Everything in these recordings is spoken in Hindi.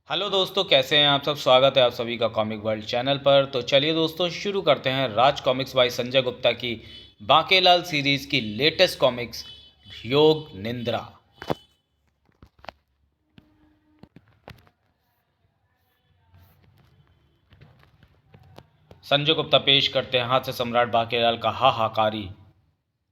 हेलो दोस्तों, कैसे हैं आप सब। स्वागत है आप सभी का कॉमिक वर्ल्ड चैनल पर। तो चलिए दोस्तों, शुरू करते हैं राज कॉमिक्स बाय संजय गुप्ता की बांकेलाल सीरीज की लेटेस्ट कॉमिक्स योग निंद्रा। संजय गुप्ता पेश करते हैं हास्य सम्राट बांकेलाल का हाहाकारी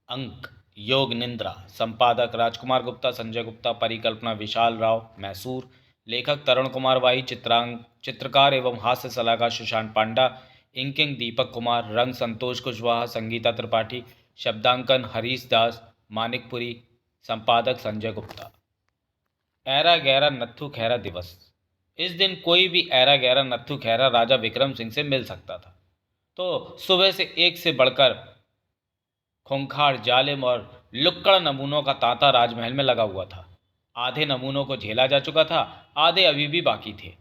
अंक योग निंद्रा। संपादक राजकुमार गुप्ता, संजय गुप्ता, परिकल्पना विशाल राव, मैसूर। लेखक तरुण कुमार वाई, चित्रकार एवं हास्य सलाहकार सुशांत पांडा, इंकिंग दीपक कुमार, रंग संतोष कुशवाहा, संगीता त्रिपाठी, शब्दांकन हरीश दास मानिकपुरी। संपादक संजय गुप्ता। ऐरा गैरा नत्थु खैरा दिवस। इस दिन कोई भी ऐरा गैरा नत्थु खैरा राजा विक्रम सिंह से मिल सकता था। तो सुबह से एक से बढ़कर खूंखार, जालिम और लुक्कड़ नमूनों का तांता राजमहल में लगा हुआ था। आधे नमूनों को झेला जा चुका था, आधे अभी भी बाकी थे।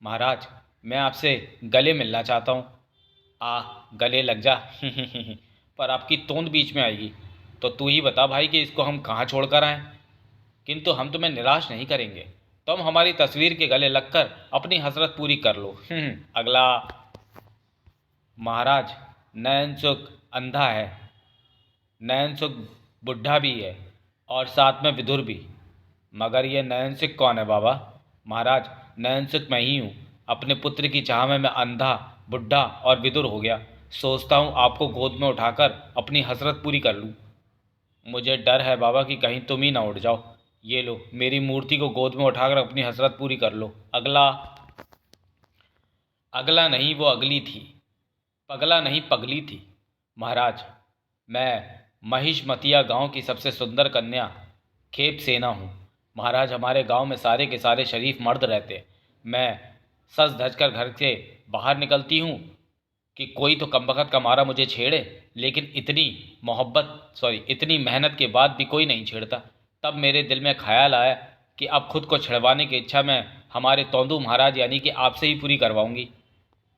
महाराज, मैं आपसे गले मिलना चाहता हूँ। गले लग जा। पर आपकी तोंद बीच में आएगी। तो तू ही बता भाई कि इसको हम कहाँ छोड़ कर आएं। किंतु हम तुम्हें निराश नहीं करेंगे। तुम हमारी तस्वीर के गले लगकर अपनी हसरत पूरी कर लो। अगला। महाराज, नयन सुख अंधा है, नयन सुख बुढ़ा भी है और साथ में विदुर भी। मगर ये नयन सिख कौन है बाबा? महाराज, नयन सिख मैं ही हूँ। अपने पुत्र की चाह में मैं अंधा, बुढ़ा और विदुर हो गया। सोचता हूँ आपको गोद में उठाकर अपनी हसरत पूरी कर लूँ। मुझे डर है बाबा कि कहीं तुम ही ना उठ जाओ। ये लो, मेरी मूर्ति को गोद में उठाकर अपनी हसरत पूरी कर लो। अगला। अगला नहीं, वो अगली थी। पगला नहीं, पगली थी। महाराज, मैं महिषमतिया गांव की सबसे सुंदर कन्या खेप सेना हूँ। महाराज, हमारे गांव में सारे के सारे शरीफ मर्द रहते हैं। मैं सज धज कर घर से बाहर निकलती हूँ कि कोई तो कमबख्त का मारा मुझे छेड़े, लेकिन इतनी मेहनत के बाद भी कोई नहीं छेड़ता। तब मेरे दिल में ख्याल आया कि अब खुद को छिड़वाने की इच्छा मैं हमारे तोंदू महाराज यानी कि आपसे ही पूरी करवाऊंगी।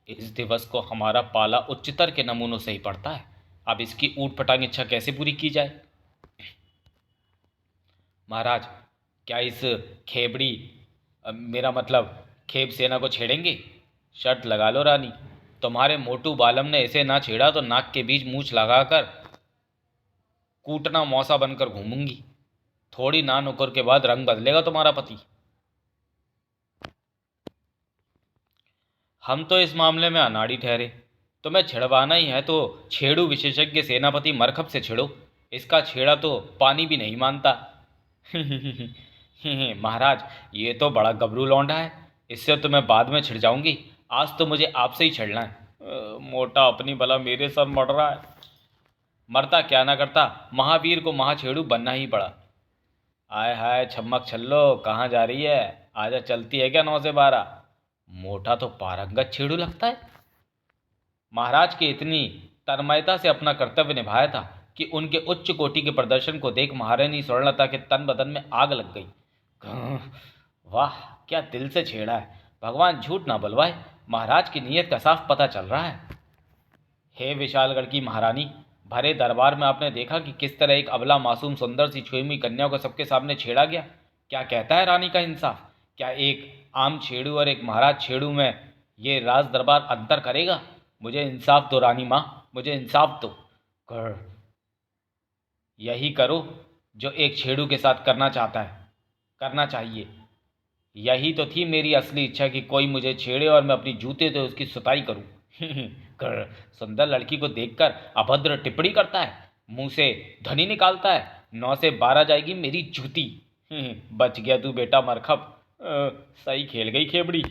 इस दिवस को हमारा पाला उच्चतर के नमूनों से ही पड़ता है। अब इसकी ऊट पटांग इच्छा कैसे पूरी की जाए? महाराज, क्या इस खेबड़ी मेरा मतलब खेब सेना को छेड़ेंगे? शर्त लगा लो रानी। तुम्हारे मोटू बालम ने इसे ना छेड़ा तो नाक के बीच मूछ लगाकर कूटना मौसा बनकर घूमूंगी। थोड़ी ना नुकर के बाद रंग बदलेगा तुम्हारा पति। हम तो इस मामले में अनाड़ी ठहरे। तुम्हें छिड़वाना ही है तो छेड़ू विशेषज्ञ सेनापति मरखब से छिड़ो। इसका छेड़ा तो पानी भी नहीं मानता। महाराज, ये तो बड़ा गबरू लौंडा है। इससे तो मैं बाद में छिड़ जाऊंगी। आज तो मुझे आपसे ही छिड़ना है। मोटा अपनी भला मेरे सर मर रहा है। मरता क्या ना करता, महावीर को महाछेड़ू बनना ही पड़ा। आय हाय छम्मक छल्लो, कहाँ जा रही है? आजा, चलती है क्या 9 से 12? मोटा तो पारंगत छेड़ू लगता है। महाराज की इतनी तन्मयता से अपना कर्तव्य निभाया था कि उनके उच्च कोटि के प्रदर्शन को देख महारानी स्वर्णलता के तन बदन में आग लग गई। वाह, क्या दिल से छेड़ा है। भगवान झूठ ना बुलवाए, महाराज की नीयत का साफ पता चल रहा है। हे विशालगढ़ की महारानी, भरे दरबार में आपने देखा कि किस तरह एक अबला मासूम सुंदर सी छुई हुई कन्या को सबके सामने छेड़ा गया। क्या कहता है रानी का इंसाफ? क्या एक आम छेड़ू और एक महाराज छेड़ू में ये राज दरबार अंतर करेगा? मुझे इंसाफ दो रानी माँ, मुझे इंसाफ दो। कर यही करो जो एक छेड़ू के साथ करना चाहता है, करना चाहिए। यही तो थी मेरी असली इच्छा कि कोई मुझे छेड़े और मैं अपनी जूते से उसकी सुताई करूं। कर सुंदर लड़की को देखकर अभद्र टिप्पणी करता है, मुंह से ध्वनि निकालता है, 9 से 12 जाएगी मेरी जूती। बच गया तू बेटा मरखप। सही खेल गई खेबड़ी।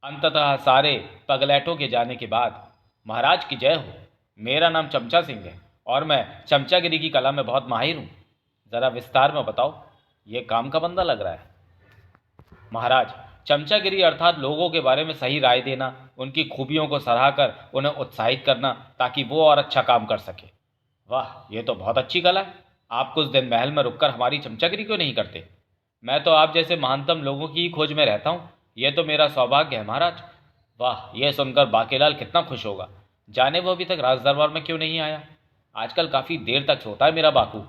अंततः सारे पगलैटों के जाने के बाद महाराज की जय हो। मेरा नाम चमचा सिंह है और मैं चमचागिरी की कला में बहुत माहिर हूँ। ज़रा विस्तार में बताओ, ये काम का बंदा लग रहा है। महाराज, चमचागिरी अर्थात लोगों के बारे में सही राय देना, उनकी खूबियों को सराहकर उन्हें उत्साहित करना ताकि वो और अच्छा काम कर सके। वाह, ये तो बहुत अच्छी कला है। आप कुछ दिन महल में रुककर हमारी चमचागिरी क्यों नहीं करते? मैं तो आप जैसे महानतम लोगों की ही खोज में रहता हूँ। यह तो मेरा सौभाग्य है महाराज। वाह, यह सुनकर बाकेलाल कितना खुश होगा। जाने वो अभी तक राजदरबार में क्यों नहीं आया? आजकल काफ़ी देर तक सोता है मेरा बाकू।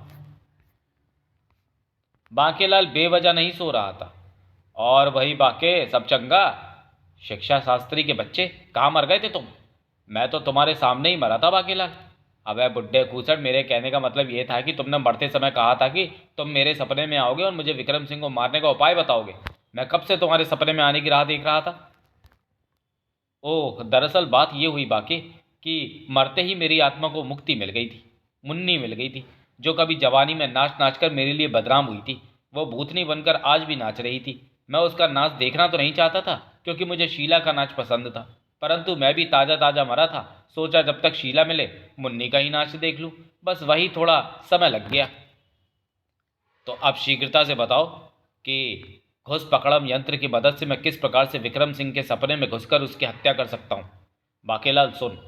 बाकेलाल बेवजह नहीं सो रहा था और भाई बाके सब चंगा? शिक्षा शास्त्री के बच्चे, कहाँ मर गए थे तुम? मैं तो तुम्हारे सामने ही मरा था बाकेलाल। अबे बुड्ढे कूसट, मेरे कहने का मतलब ये था कि तुमने मरते समय कहा था कि तुम मेरे सपने में आओगे और मुझे विक्रम सिंह को मारने का उपाय बताओगे। मैं कब से तुम्हारे सपने में आने की राह देख रहा था। ओह, दरअसल बात ये हुई बाकी कि मरते ही मेरी आत्मा को मुक्ति मिल गई थी। मुन्नी मिल गई थी, जो कभी जवानी में नाच नाच कर मेरे लिए बदनाम हुई थी। वो भूतनी बनकर आज भी नाच रही थी। मैं उसका नाच देखना तो नहीं चाहता था, क्योंकि मुझे शीला का नाच पसंद था। परंतु मैं भी ताज़ा ताज़ा मरा था। सोचा जब तक शीला मिले मुन्नी का ही नाच देख लूँ। बस वही थोड़ा समय लग गया। तो अब शीघ्रता से बताओ कि घुस पकड़म यंत्र की मदद से मैं किस प्रकार से विक्रम सिंह के सपने में घुसकर उसकी हत्या कर सकता हूँ। बाकेलाल सुन,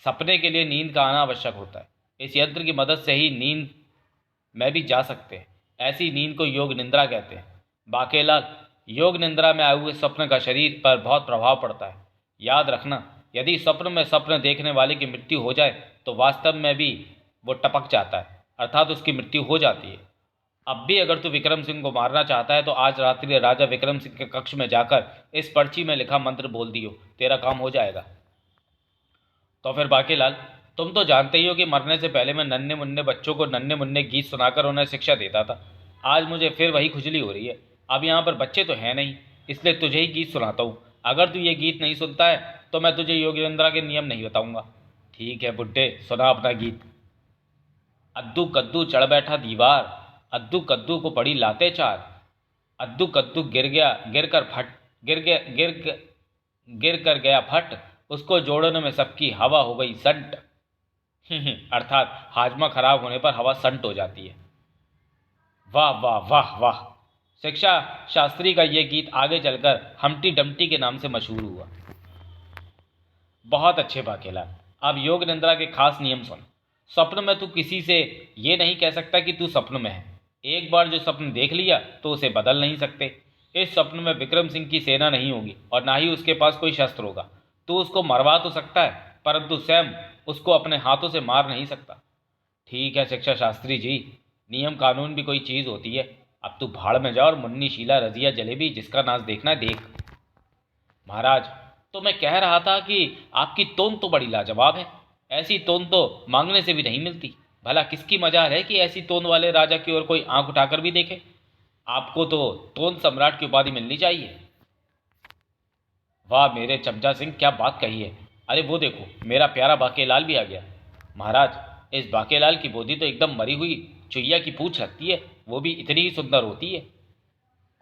सपने के लिए नींद का आना आवश्यक होता है। इस यंत्र की मदद से ही नींद में भी जा सकते हैं। ऐसी नींद को योग निंद्रा कहते हैं। बाकेलाल, योग निंद्रा में आए हुए स्वप्न का शरीर पर बहुत प्रभाव पड़ता है। याद रखना, यदि स्वप्न में स्वप्न देखने वाले की मृत्यु हो जाए तो वास्तव में भी वो टपक जाता है, अर्थात उसकी मृत्यु हो जाती है। अब भी अगर तू विक्रम सिंह को मारना चाहता है तो आज रात्रि राजा विक्रम सिंह के कक्ष में जाकर इस पर्ची में लिखा मंत्र बोल दियो, तेरा काम हो जाएगा। तो फिर बाकीलाल, तुम तो जानते ही हो कि मरने से पहले मैं नन्हे मुन्ने बच्चों को नन्हे मुन्ने गीत सुनाकर उन्हें शिक्षा देता था। आज मुझे फिर वही खुजली हो रही है। अब यहाँ पर बच्चे तो हैं नहीं, इसलिए तुझे ही गीत सुनाता हूँ। अगर तू ये गीत नहीं सुनता है तो मैं तुझे योगेंद्रा के नियम नहीं बताऊंगा। ठीक है बुड्ढे, सुना अपना गीत। अद्दू कद्दू चढ़ बैठा दीवार, अद्दू कद्दू को पड़ी लाते चार। अद्दू कद्दू गिर गया, गिर कर फट, गिर गया, गिर कर गया फट। उसको जोड़ने में सबकी हवा हो गई संट। अर्थात हाजमा खराब होने पर हवा संट हो जाती है। वाह वाह वाह वाह। शिक्षा शास्त्री का यह गीत आगे चलकर हमटी डमटी के नाम से मशहूर हुआ। बहुत अच्छे बाकेला। अब योग निंद्रा के खास नियम सुन। स्वप्न में तू किसी से ये नहीं कह सकता कि तू स्वप्न में है। एक बार जो स्वप्न देख लिया तो उसे बदल नहीं सकते। इस स्वप्न में विक्रम सिंह की सेना नहीं होगी और ना ही उसके पास कोई शस्त्र होगा। तू उसको मरवा तो सकता है, परंतु स्वयं उसको अपने हाथों से मार नहीं सकता। ठीक है शिक्षा शास्त्री जी, नियम कानून भी कोई चीज़ होती है। अब तू भाड़ में जा और मुन्नी शीला रजिया जलेबी जिसका नाच देखना है देख। महाराज, तो मैं कह रहा था कि आपकी तोन तो बड़ी लाजवाब है। ऐसी तोन तो मांगने से भी नहीं मिलती। भला किसकी मजाल है कि ऐसी तोन वाले राजा की ओर कोई आंख उठाकर भी देखे। आपको तो तोन सम्राट की उपाधि मिलनी चाहिए। वाह मेरे चमचा सिंह, क्या बात कही है। अरे वो देखो, मेरा प्यारा बाकेलाल भी आ गया। महाराज, इस बाकेलाल की बोधी तो एकदम मरी हुई चुईया की पूंछ लगती है, वो भी इतनी ही सुंदर होती है।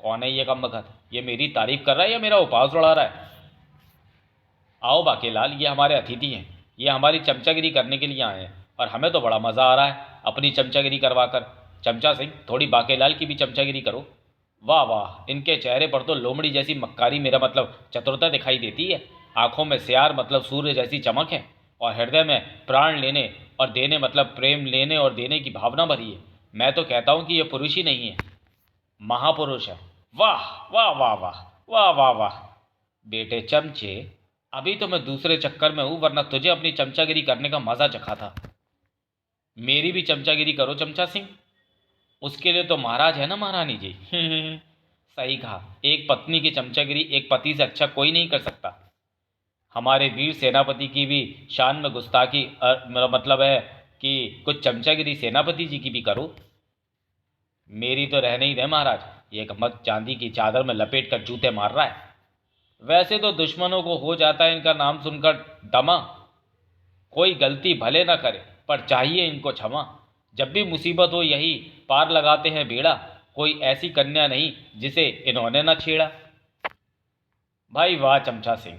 कौन है ये कमबख्त? ये मेरी तारीफ कर रहा है या मेरा उपहास उड़ा रहा है? आओ बाकेलाल, ये हमारे अतिथि हैं। ये हमारी चमचागिरी करने के लिए आए हैं और हमें तो बड़ा मज़ा आ रहा है अपनी चमचागिरी करवा कर। चमचा सिंह, थोड़ी बाकेलाल की भी चमचागिरी करो। वाह वाह, इनके चेहरे पर तो लोमड़ी जैसी मक्कारी, मेरा मतलब चतुरता दिखाई देती है। आंखों में सियार मतलब सूर्य जैसी चमक है और हृदय में प्राण लेने और देने मतलब प्रेम लेने और देने की भावना भरी है। मैं तो कहता हूँ कि ये पुरुष ही नहीं है, महापुरुष है। वाह वाह वाह वाह वाह वाह वाह। बेटे चमचे, अभी तो मैं दूसरे चक्कर में हूं, वरना तुझे अपनी चमचागिरी करने का मजा चखा था। मेरी भी चमचागिरी करो चमचा सिंह। उसके लिए तो महाराज है ना महारानी जी। सही कहा, एक पत्नी की चमचागिरी एक पति से अच्छा कोई नहीं कर सकता। हमारे वीर सेनापति की भी शान में गुस्ताखी, मेरा मतलब है कि कुछ चमचागिरी सेनापति जी की भी करो। मेरी तो रहने ही दे महाराज, ये कमत चांदी की चादर में लपेट कर जूते मार रहा है। वैसे तो दुश्मनों को हो जाता है इनका नाम सुनकर दमा। कोई गलती भले ना करे, पर चाहिए इनको क्षमा। जब भी मुसीबत हो यही पार लगाते हैं बेड़ा। कोई ऐसी कन्या नहीं जिसे इन्होंने ना छेड़ा। भाई वाह चमचा सिंह,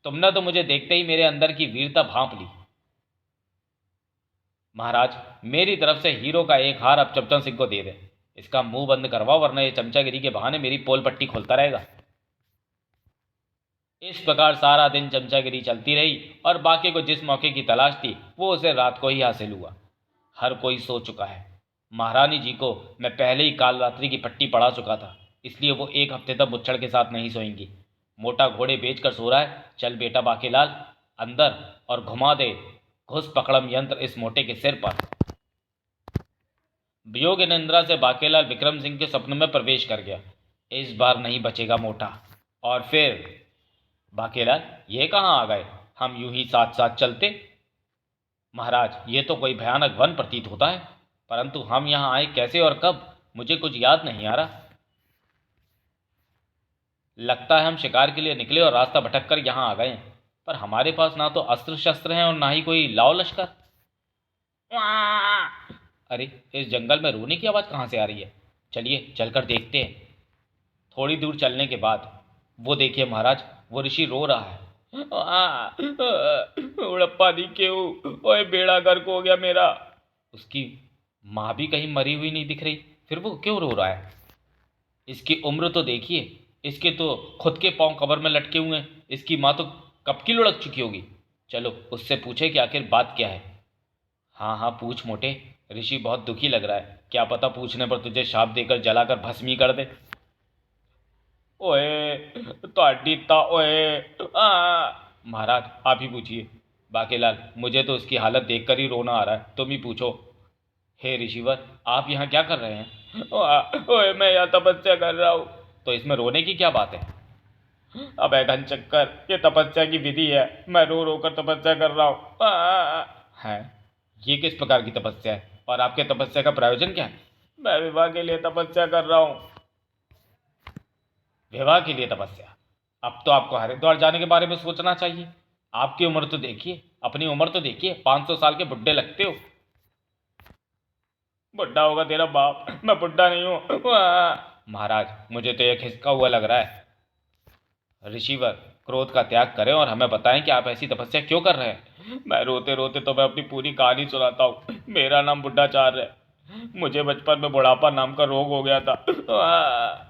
तुमने तो मुझे देखते ही मेरे अंदर की वीरता भांप ली। महाराज, मेरी तरफ से हीरो का एक हार अब चमचा सिंह को दे दे। इसका मुंह बंद करवा, वरना ये चमचागिरी के बहाने मेरी पोल पट्टी खोलता रहेगा। इस प्रकार सारा दिन चमचागिरी चलती रही और बाकी को जिस मौके की तलाश थी वो उसे रात को ही हासिल हुआ। हर कोई सो चुका है। महारानी जी को मैं पहले ही काल रात्रि की पट्टी पढ़ा चुका था, इसलिए वो एक हफ्ते तक मुच्छड़ के साथ नहीं सोएंगी। मोटा घोड़े बेच कर सो रहा है। चल बेटा बाकेलाल, अंदर और घुमा दे घुस पकड़म यंत्र इस मोटे के सिर पर। योग निंद्रा से बाकेलाल विक्रम सिंह के सपने में प्रवेश कर गया। इस बार नहीं बचेगा मोटा। और फिर बाकेलाल, ये कहाँ आ गए? हम यूं ही साथ साथ चलते। महाराज, ये तो कोई भयानक वन प्रतीत होता है, परंतु हम यहाँ आए कैसे और कब, मुझे कुछ याद नहीं आ रहा। लगता है हम शिकार के लिए निकले और रास्ता भटक कर यहाँ आ गए हैं, पर हमारे पास ना तो अस्त्र शस्त्र हैं और ना ही कोई लाव लश्कर। अरे, इस जंगल में रोने की आवाज़ कहाँ से आ रही है? चलिए चलकर देखते हैं। थोड़ी दूर चलने के बाद वो देखिए महाराज, वो ऋषि रो रहा है। उड़प्पा दी क्यों, ओए बेड़ा गर्क हो गया मेरा। उसकी माँ भी कहीं मरी हुई नहीं दिख रही, फिर वो क्यों रो रहा है? इसकी उम्र तो देखिए, इसके तो खुद के पांव कब्र में लटके हुए हैं। इसकी माँ तो कब की लुढ़क चुकी होगी। चलो उससे पूछे कि आखिर बात क्या है। हाँ हाँ पूछ मोटे, ऋषि बहुत दुखी लग रहा है, क्या पता पूछने पर तुझे शाप देकर जलाकर भस्मी कर दे। ओए तो ता ओए महाराज आप ही पूछिए। बाकेलाल, मुझे तो उसकी हालत देखकर ही रोना आ रहा है, तुम ही पूछो। हे ऋषिवर, आप यहाँ क्या कर रहे हैं? ओए मैं यहाँ तपस्या कर रहा हूँ। तो इसमें रोने की क्या बात है? अब घन चक्कर, ये तपस्या की विधि है, मैं रो रो कर तपस्या कर रहा हूँ। है, ये किस प्रकार की तपस्या है और आपके तपस्या का प्रयोजन क्या है? मैं विवाह के लिए तपस्या कर रहा हूँ। विवाह के लिए तपस्या? अब तो आपको हरिद्वार जाने के बारे में सोचना चाहिए। आपकी उम्र तो देखिए, अपनी उम्र तो देखिए, 500 साल के बुड्ढे लगते हो। बुड्ढा होगा तेरा बाप, मैं बुड्ढा नहीं हूँ। महाराज, मुझे तो यह खिसका हुआ लग रहा है। ऋषिवर, क्रोध का त्याग करें और हमें बताएं कि आप ऐसी तपस्या क्यों कर रहे हैं। मैं रोते रोते तो मैं अपनी पूरी कहानी सुनाता हूँ। मेरा नाम बुड्ढाचार्य है। मुझे बचपन में बुढ़ापा नाम का रोग हो गया था।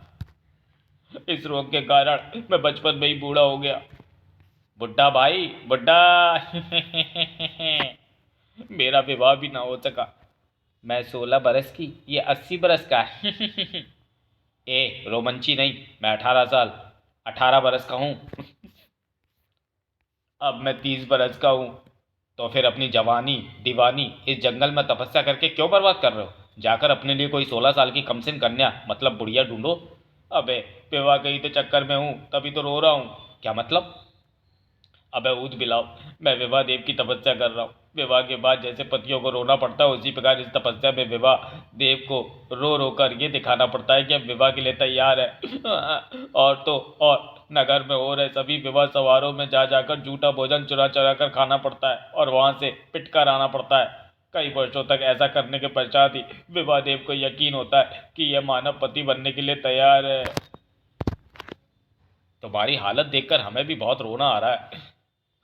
इस रोग के कारण मैं बचपन में ही बूढ़ा हो गया। बुड्ढा भाई बुड्ढा। मेरा विवाह भी ना हो सका। मैं 16 बरस की, ये 80 बरस का। ए रोमंची नहीं, मैं 18 साल, 18 बरस का हूँ। अब मैं 30 बरस का हूँ। तो फिर अपनी जवानी दीवानी इस जंगल में तपस्या करके क्यों बर्बाद कर रहे हो? जाकर अपने लिए कोई 16 साल की कमसिन कन्या मतलब बुढ़िया ढूंढो। अबे, विवाह के तो चक्कर में हूँ, तभी तो रो रहा हूँ। क्या मतलब? अबे ऊद बिलाओ, मैं विवाह देव की तपस्या कर रहा हूँ। विवाह के बाद जैसे पतियों को रोना पड़ता है, उसी प्रकार इस तपस्या में विवाह देव को रो रो कर ये दिखाना पड़ता है कि अब विवाह के लिए तैयार है। और तो और नगर में हो रहे सभी विवाह समारोह में जा जाकर झूठा भोजन चुरा चुरा कर खाना पड़ता है और वहां से पिट कर आना पड़ता है। कई वर्षों तक ऐसा करने के पश्चात ही विवाह देव को यकीन होता है कि यह मानव पति बनने के लिए तैयार है। तुम्हारी हालत देखकर हमें भी बहुत रोना आ रहा है।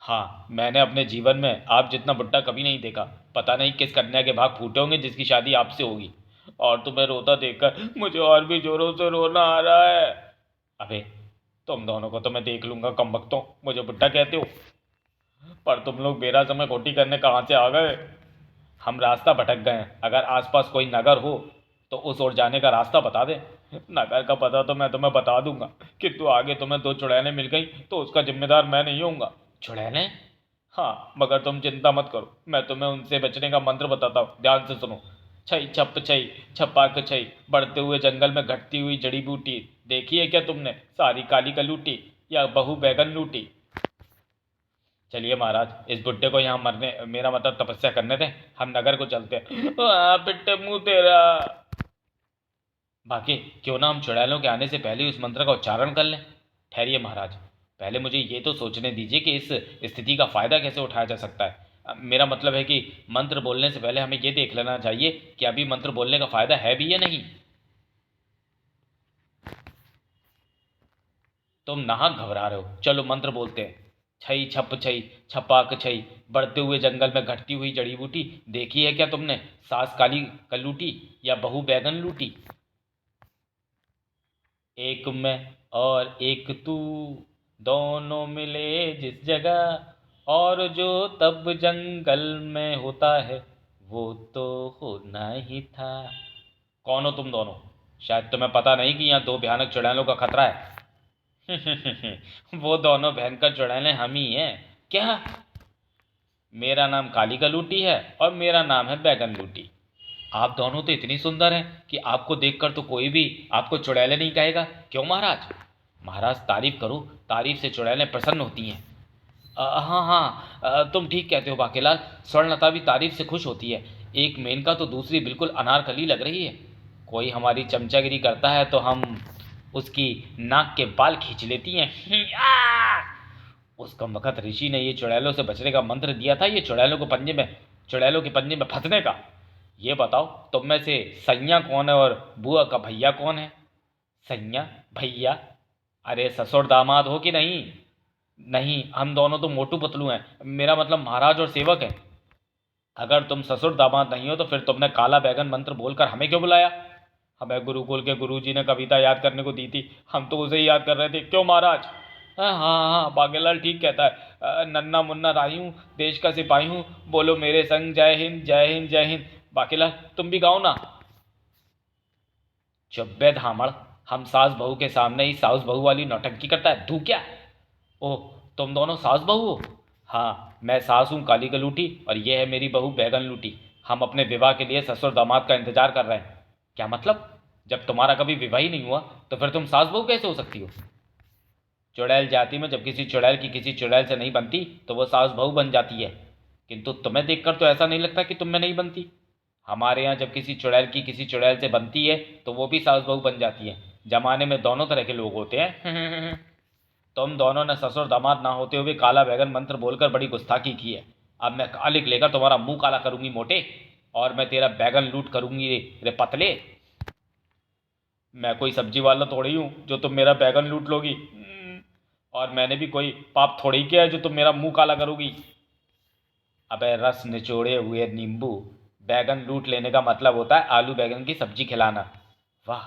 हाँ, मैंने अपने जीवन में आप जितना बुड्ढा कभी नहीं देखा। पता नहीं किस कन्या के भाग फूटे होंगे जिसकी शादी आपसे होगी। और तुम्हें रोता देखकर मुझे और भी जोरों से रोना आ रहा है। अबे, तुम दोनों को तो मैं देख लूंगा कमबख्तों, मुझे बुड्ढा कहते हो? पर तुम लोग मेरा समय खोटी करने कहाँ से आ गए? हम रास्ता भटक गए हैं, अगर आसपास कोई नगर हो तो उस ओर जाने का रास्ता बता दे। नगर का पता तो मैं तुम्हें बता दूंगा, किंतु आगे तुम्हें दो चुड़ैलें मिल गई तो उसका जिम्मेदार मैं नहीं होऊंगा। चुड़ैलें? हाँ, मगर तुम चिंता मत करो, मैं तुम्हें उनसे बचने का मंत्र बताता हूँ, ध्यान से सुनो। छई छप छई, छपाक छई, बढ़ते हुए जंगल में घटती हुई जड़ी बूटी। देखी है क्या तुमने सारी काली कलूटी, या बहू बैगन लूटी? चलिए महाराज, इस बुड्ढे को यहाँ मरने, मेरा मतलब तपस्या करने दें, हम नगर को चलते हैं। पिट्टे मुंह तेरा। बाकी क्यों ना हम चुड़ैलों के आने से पहले ही उस मंत्र का उच्चारण कर लें। ठहरिए महाराज, पहले मुझे ये तो सोचने दीजिए कि इस स्थिति का फायदा कैसे उठाया जा सकता है। मेरा मतलब है कि मंत्र बोलने से पहले हमें ये देख लेना चाहिए कि अभी मंत्र बोलने का फायदा है भी या नहीं। तुम नाहक घबरा रहे हो, चलो मंत्र बोलते हैं। छई छप छई, छपाक छई, बढ़ते हुए जंगल में घटती हुई जड़ी बूटी। देखी है क्या तुमने सास काली कलूटी, या बहू बैगन लूटी? एक मैं और एक तू, दोनों मिले जिस जगह, और जो तब जंगल में होता है वो तो होना ही था। कौन हो तुम दोनों? शायद तुम्हें पता नहीं कि यहाँ दो भयानक चुड़ैलों का खतरा है। वो दोनों भयंकर चुड़ैलें हम ही हैं। क्या? मेरा नाम काली का लूटी है और मेरा नाम है बैगन लूटी। आप दोनों तो इतनी सुंदर हैं कि आपको देखकर तो कोई भी आपको चुड़ैलें नहीं कहेगा। क्यों महाराज? महाराज तारीफ करो, तारीफ से चुड़ैलें प्रसन्न होती हैं। हाँ हाँ, तुम ठीक कहते हो बाकेलाल, स्वर्णलता भी तारीफ से खुश होती है। एक मेनका तो दूसरी बिल्कुल अनारकली लग रही है। कोई हमारी चमचागिरी करता है तो हम उसकी नाक के बाल खींच लेती हैं। उस कमबख्त ऋषि ने ये चुड़ैलों से बचने का मंत्र दिया था, ये चुड़ैलों के पंजे में फंसने का। ये बताओ, तुम में से सैया कौन है और बुआ का भैया कौन है? सैया भैया? अरे ससुर दामाद हो कि नहीं? नहीं, हम दोनों तो मोटू पतलू हैं। मेरा मतलब महाराज और सेवक हैं। अगर तुम ससुर दामाद नहीं हो तो फिर तुमने काला बैगन मंत्र बोलकर हमें क्यों बुलाया? हमें गुरुकुल के गुरुजी ने कविता याद करने को दी थी, हम तो उसे ही याद कर रहे थे। क्यों महाराज? हाँ हाँ हाँ, बागेलाल ठीक कहता है। नन्ना मुन्ना राही हूँ, देश का सिपाही हूँ, बोलो मेरे संग जय हिंद जय हिंद जय हिंद। बागेलाल तुम भी गाओ ना। चुप बे धामड़, हम सास बहू के सामने ही सास बहू वाली नौटंकी करता है तू क्या? ओह, तुम दोनों सास बहू हो? हाँ, मैं सास हूँ काली गलूटी और ये है मेरी बहू बैगन लूटी। हम अपने विवाह के लिए ससुर दामाद का इंतजार कर रहे हैं। क्या मतलब? जब तुम्हारा कभी विवाह ही नहीं हुआ तो फिर तुम सास बहू कैसे हो सकती हो? चुड़ैल जाति में जब किसी चुड़ैल की किसी चुड़ैल से नहीं बनती तो वो सास बहू बन जाती है, किंतु तुम्हें देखकर तो ऐसा नहीं लगता कि तुम में नहीं बनती। हमारे यहाँ जब किसी चुड़ैल की किसी चुड़ैल से बनती है तो वो भी सास बहू बन जाती है। जमाने में दोनों तरह के लोग होते हैं। तुम दोनों ने ससुर दामाद ना होते हुए काला बैगन मंत्र बोलकर बड़ी गुस्ताखी की है। अब मैं कालिक लेकर तुम्हारा मुंह काला करूंगी मोटे, और मैं तेरा बैगन लूट करूंगी रे पतले। मैं कोई सब्जी वाला थोड़ी हूँ जो तुम मेरा बैगन लूट लोगी। और मैंने भी कोई पाप थोड़ी किया है जो तुम मेरा मुंह काला करोगी। अबे रस निचोड़े हुए नींबू, बैगन लूट लेने का मतलब होता है आलू बैगन की सब्जी खिलाना। वाह,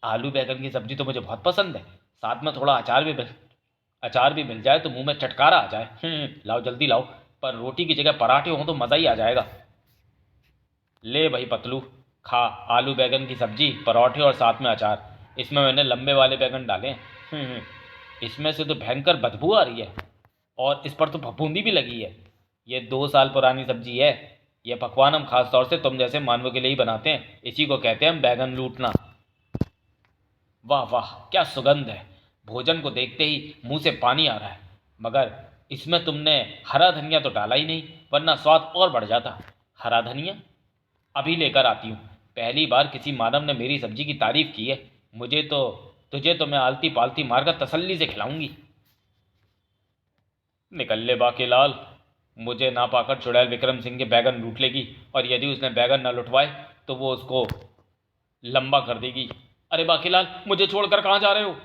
आलू बैगन की सब्जी तो मुझे बहुत पसंद है। साथ में थोड़ा अचार भी मिल जाए तो मुंह में चटकारा आ जाए। लाओ जल्दी लाओ, पर रोटी की जगह पराठे हों तो मज़ा ही आ जाएगा। ले भाई पतलू, खा आलू बैगन की सब्जी, पराठे और साथ में अचार। इसमें मैंने लंबे वाले बैगन डाले हैं। इसमें से तो भयंकर बदबू आ रही है, और इस पर तो फफूंदी भी लगी है। ये 2 साल पुरानी सब्जी है। यह पकवान हम खास तौर से तुम जैसे मानवों के लिए ही बनाते हैं। इसी को कहते हैं हम बैगन लूटना। वाह वाह, क्या सुगंध है! भोजन को देखते ही मुंह से पानी आ रहा है। मगर इसमें तुमने हरा धनिया तो डाला ही नहीं, वरना स्वाद और बढ़ जाता। हरा धनिया अभी लेकर आती हूँ। पहली बार किसी मानव ने मेरी सब्जी की तारीफ की है। तुझे तो मैं आलती पालती मारकर तसल्ली से खिलाऊंगी। निकल ले बाकीलाल, मुझे ना पाकर चुड़ैल विक्रम सिंह के बैगन लूट लेगी, और यदि उसने बैगन न लुटवाए तो वो उसको लंबा कर देगी। अरे बाकीलाल, मुझे छोड़कर कहाँ जा रहे हो?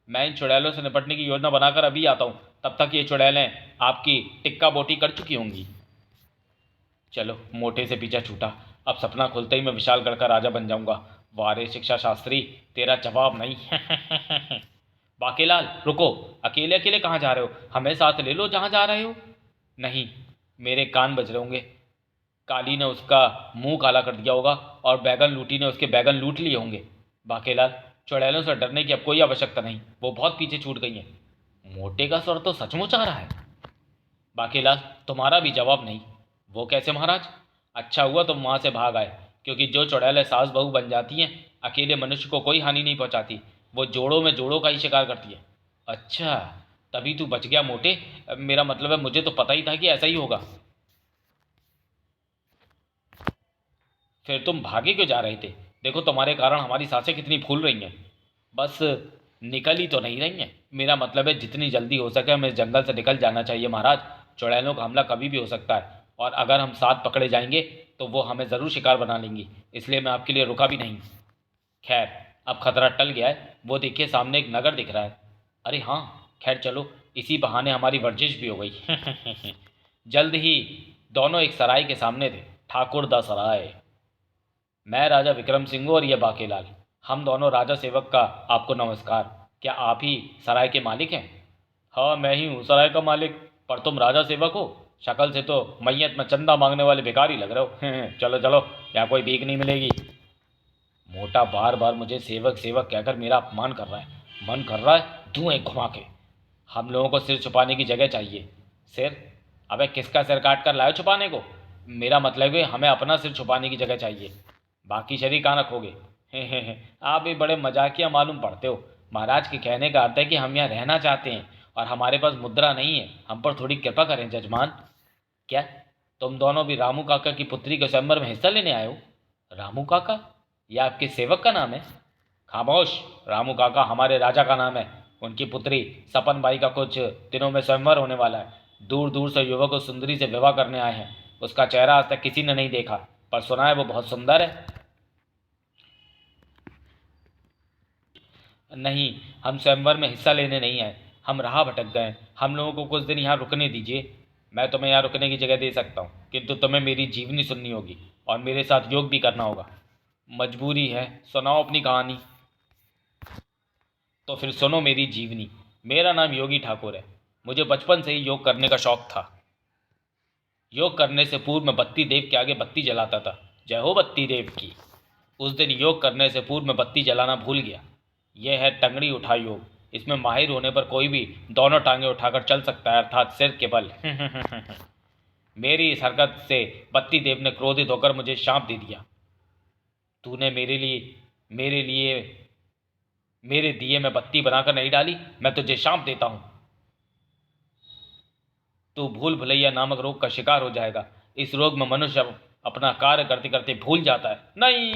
मैं इन चुड़ैलों से निपटने की योजना बनाकर अभी आता हूँ। तब तक ये चुड़ैलें आपकी टिक्का बोटी कर चुकी होंगी। चलो, मोटे से पीछा छूटा। अब सपना खुलते ही मैं विशालगढ़ का राजा बन जाऊंगा। वारे शिक्षा शास्त्री, तेरा जवाब नहीं। बाकीलाल रुको, अकेले अकेले कहाँ जा रहे हो? हमें साथ ले लो जहाँ जा रहे हो। नहीं, मेरे कान बज रहे होंगे। काली ने उसका मुंह काला कर दिया होगा और बैगन लूटी ने उसके बैगन लूट लिए होंगे। बाकीलाल, चुड़ैलों से डरने की अब कोई आवश्यकता नहीं, वो बहुत पीछे छूट गई हैं। मोटे का स्वर तो सचमुच आ रहा है। बाकीलाल, तुम्हारा भी जवाब नहीं। वो कैसे महाराज? अच्छा हुआ तुम वहां से भाग आए, क्योंकि जो चुड़ैलें सास बहू बन जाती हैं अकेले मनुष्य को कोई हानि नहीं पहुंचाती, वो जोड़ों में जोड़ों का ही शिकार करती है। अच्छा, तभी तू बच गया मोटे। मेरा मतलब है मुझे तो पता ही था कि ऐसा ही होगा। फिर तुम भागे क्यों जा रहे थे? देखो तुम्हारे कारण हमारी सांसें कितनी फूल रही हैं। बस निकल ही तो नहीं रही हैं। मेरा मतलब है जितनी जल्दी हो सके हमें इस जंगल से निकल जाना चाहिए महाराज। चुड़ैलों का हमला कभी भी हो सकता है, और अगर हम साथ पकड़े जाएंगे तो वो हमें ज़रूर शिकार बना लेंगी। इसलिए मैं आपके लिए रुका भी नहीं। खैर, अब खतरा टल गया है। वो देखिए सामने एक नगर दिख रहा है। अरे हाँ, खैर चलो, इसी बहाने हमारी वर्जिश भी हो गई। जल्द ही दोनों एक सराय के सामने थे। ठाकुर दा सराय। मैं राजा विक्रम सिंह और ये बाकेलाल, हम दोनों राजा सेवक का आपको नमस्कार। क्या आप ही सराय के मालिक हैं? हाँ, मैं ही हूँ सराय का मालिक। पर तुम राजा सेवक हो? शक्ल से तो मैयत में चंदा मांगने वाले भिखारी लग रहे हो। चलो चलो, यहाँ कोई भीख नहीं मिलेगी। मोटा बार बार मुझे सेवक सेवक कहकर मेरा अपमान कर रहा है। मन कर रहा है दूं एक घुमा के। हम लोगों को सिर छुपाने की जगह चाहिए। सिर? अबे किसका सिर काट कर लाए छुपाने को? मेरा मतलब है हमें अपना सिर छुपाने की जगह चाहिए। बाकी शरीर कहाँ रखोगे? हे, आप भी बड़े मजाकिया मालूम पड़ते हो। महाराज के कहने का अर्थ है कि हम यहाँ रहना चाहते हैं और हमारे पास मुद्रा नहीं है, हम पर थोड़ी कृपा करें जजमान। क्या तुम दोनों भी रामू काका की पुत्री के स्वयंवर में हिस्सा लेने आए हो? रामू काका? यह आपके सेवक का नाम है? खामोश। रामू काका हमारे राजा का नाम है। उनकी पुत्री सपन बाई का कुछ दिनों में स्वयंवर होने वाला है। दूर दूर से युवक उस सुंदरी से विवाह करने आए हैं। उसका चेहरा आज तक किसी ने नहीं देखा, पर सुना है वो बहुत सुंदर है। नहीं, हम स्वयंवर में हिस्सा लेने नहीं आए, हम राह भटक गए। हम लोगों को कुछ दिन यहाँ रुकने दीजिए। मैं तुम्हें यहाँ रुकने की जगह दे सकता हूँ, किंतु तुम्हें मेरी जीवनी सुननी होगी और मेरे साथ योग भी करना होगा। मजबूरी है। सुनाओ अपनी कहानी। तो फिर सुनो मेरी जीवनी। मेरा नाम योगी ठाकुर है। मुझे बचपन से ही योग करने का शौक था। योग करने से पूर्व मैं बत्ती देव के आगे बत्ती जलाता था। जय हो बत्ती देव की। उस दिन योग करने से पूर्व मैं बत्ती जलाना भूल गया। यह है टंगड़ी उठा योग। इसमें माहिर होने पर कोई भी दोनों टांगे उठाकर चल सकता है, अर्थात सिर के बल। मेरी इस हरकत से बत्ती देव ने क्रोधित होकर मुझे शाप दे दिया। तूने मेरे लिए मेरे दिए में बत्ती बनाकर नहीं डाली, मैं तुझे शाप देता हूं। तू भूल भुलैया नामक रोग का शिकार हो जाएगा। इस रोग में मनुष्य अपना कार्य करते करते भूल जाता है। नहीं।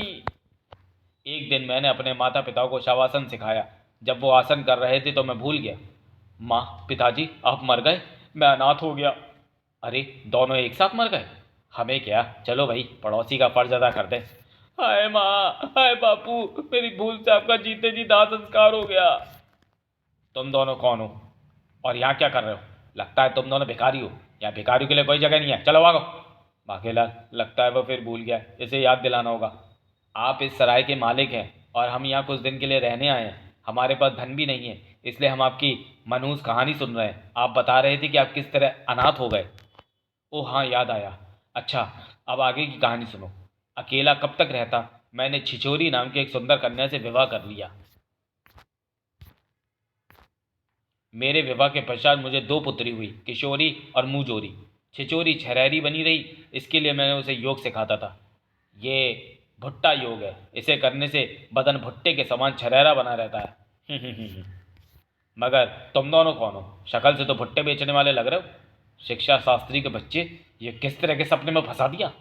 एक दिन मैंने अपने माता पिता को शवासन सिखाया। जब वो आसन कर रहे थे तो मैं भूल गया। माँ, पिताजी, आप मर गए। मैं अनाथ हो गया। अरे, दोनों एक साथ मर गए? हमें क्या, चलो भाई पड़ोसी का फर्ज अदा कर दे। हाय माँ, हाय बापू, मेरी भूल से आपका जीते जी दाह संस्कार हो गया। तुम दोनों कौन हो और यहाँ क्या कर रहे हो? लगता है तुम दोनों भिखारी हो। यहाँ भिखारियों के लिए कोई जगह नहीं है, चलो भागो। बाकेलाल, लगता है वो फिर भूल गया, इसे याद दिलाना होगा। आप इस सराय के मालिक हैं और हम यहाँ कुछ दिन के लिए रहने आए हैं। हमारे पास धन भी नहीं है, इसलिए हम आपकी मनहूस कहानी सुन रहे हैं। आप बता रहे थे कि आप किस तरह अनाथ हो गए। ओह हाँ, याद आया। अच्छा, अब आगे की कहानी सुनो। अकेला कब तक रहता, मैंने छिछोरी नाम की एक सुंदर कन्या से विवाह कर लिया। मेरे विवाह के पश्चात मुझे दो पुत्री हुई, किशोरी और मुंहजोरी। छिचोरी छरहरी बनी रही, इसके लिए मैंने उसे योग सिखाता था। ये भुट्टा योग है। इसे करने से बदन भुट्टे के समान छरहरा बना रहता है। मगर तुम दोनों कौन हो? शक्ल से तो भुट्टे बेचने वाले लग रहे हो। शिक्षा शास्त्री के बच्चे, ये किस तरह के सपने में फंसा दिया।